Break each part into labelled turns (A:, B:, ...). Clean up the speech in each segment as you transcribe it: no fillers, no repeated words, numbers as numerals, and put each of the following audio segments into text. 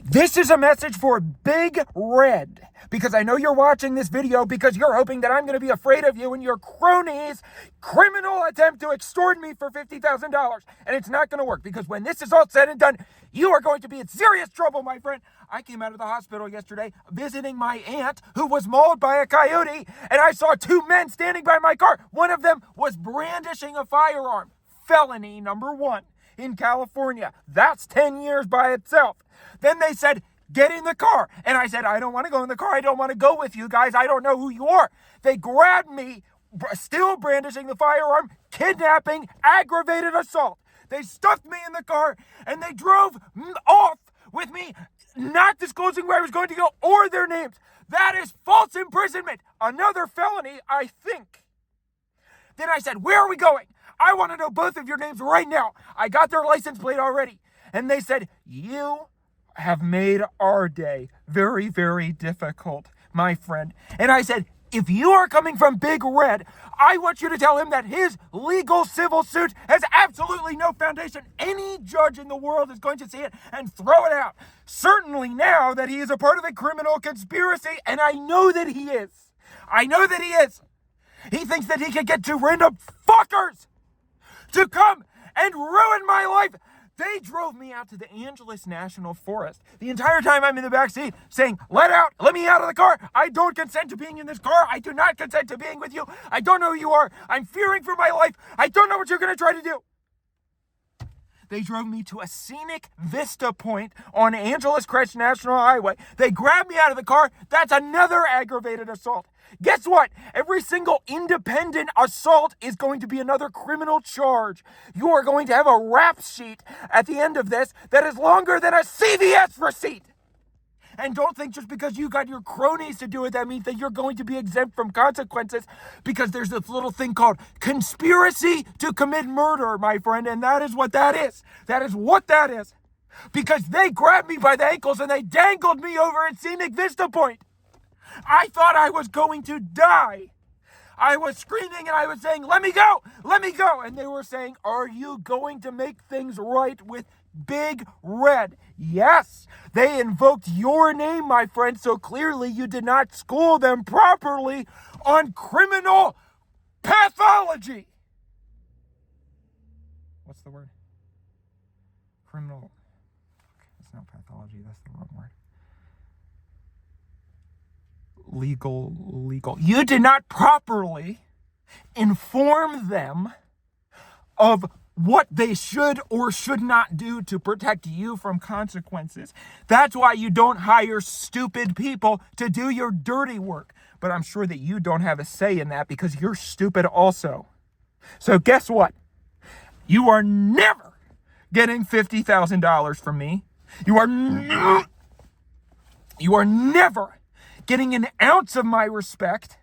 A: This is a message for Big Red, because I know you're watching this video because you're hoping that I'm going to be afraid of you and your cronies' criminal attempt to extort me for $50,000. And it's not going to work, because when this is all said and done, you are going to be in serious trouble, my friend. I came out of the hospital yesterday visiting my aunt who was mauled by a coyote, and I saw two men standing by my car. One of them was brandishing a firearm. Felony number 1 in California. That's 10 years by itself. Then they said, get in the car. And I said, I don't want to go in the car. I don't want to go with you guys. I don't know who you are. They grabbed me, still brandishing the firearm, kidnapping, aggravated assault. They stuffed me in the car and they drove off with me, not disclosing where I was going to go or their names. That is false imprisonment. Another felony, I think. Then I said, where are we going? I want to know both of your names right now. I got their license plate already. And they said, you have made our day very, very difficult, my friend. And I said, if you are coming from Big Red, I want you to tell him that his legal civil suit has absolutely no foundation. Any judge in the world is going to see it and throw it out. Certainly now that he is a part of a criminal conspiracy, and I know that he is. I know that he is. He thinks that he can get two random fuckers to come and ruin my life. They drove me out to the Angeles National Forest. The entire time I'm in the back seat saying, let me out of the car. I don't consent to being in this car. I do not consent to being with you. I don't know who you are. I'm fearing for my life. I don't know what you're going to try to do. They drove me to a scenic vista point on Angeles Crest National Highway. They grabbed me out of the car. That's another aggravated assault. Guess what? Every single independent assault is going to be another criminal charge. You are going to have a rap sheet at the end of this that is longer than a CVS receipt. And don't think just because you got your cronies to do it, that means that you're going to be exempt from consequences, because there's this little thing called conspiracy to commit murder, my friend, and that is what that is. That is what that is. Because they grabbed me by the ankles and they dangled me over at Scenic Vista Point. I thought I was going to die. I was screaming and I was saying, let me go, let me go. And they were saying, are you going to make things right with Big Red? Yes, they invoked your name, my friend, so clearly you did not school them properly on criminal pathology. What's the word? Criminal. That's not pathology, that's the wrong word. Legal. You did not properly inform them of what they should or should not do to protect you from consequences. That's why you don't hire stupid people to do your dirty work. But I'm sure that you don't have a say in that, because you're stupid also. So guess what? You are never getting $50,000 from me. You are never getting an ounce of my respect.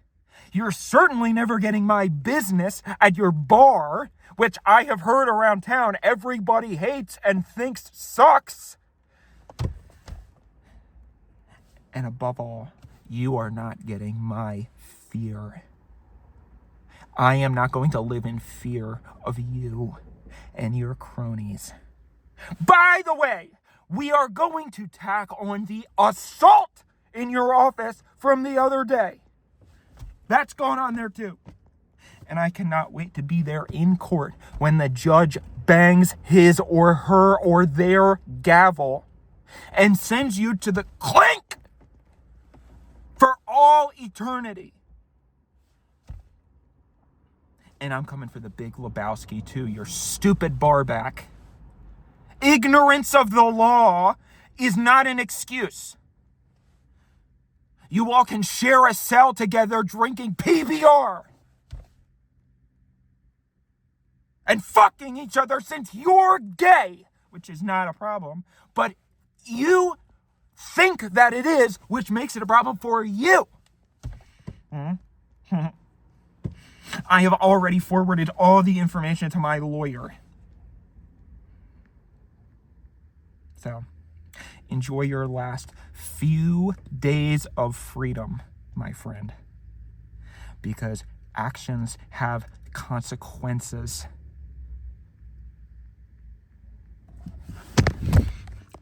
A: You're certainly never getting my business at your bar, which I have heard around town everybody hates and thinks sucks. And above all, you are not getting my fear. I am not going to live in fear of you and your cronies. By the way, we are going to tack on the assault in your office from the other day. That's going on there too. And I cannot wait to be there in court when the judge bangs his or her or their gavel and sends you to the clink for all eternity. And I'm coming for the Big Lebowski too, your stupid barback. Ignorance of the law is not an excuse. You all can share a cell together drinking PBR and fucking each other since you're gay, which is not a problem, but you think that it is, which makes it a problem for you. I have already forwarded all the information to my lawyer. So, enjoy your last few days of freedom, my friend, because actions have consequences.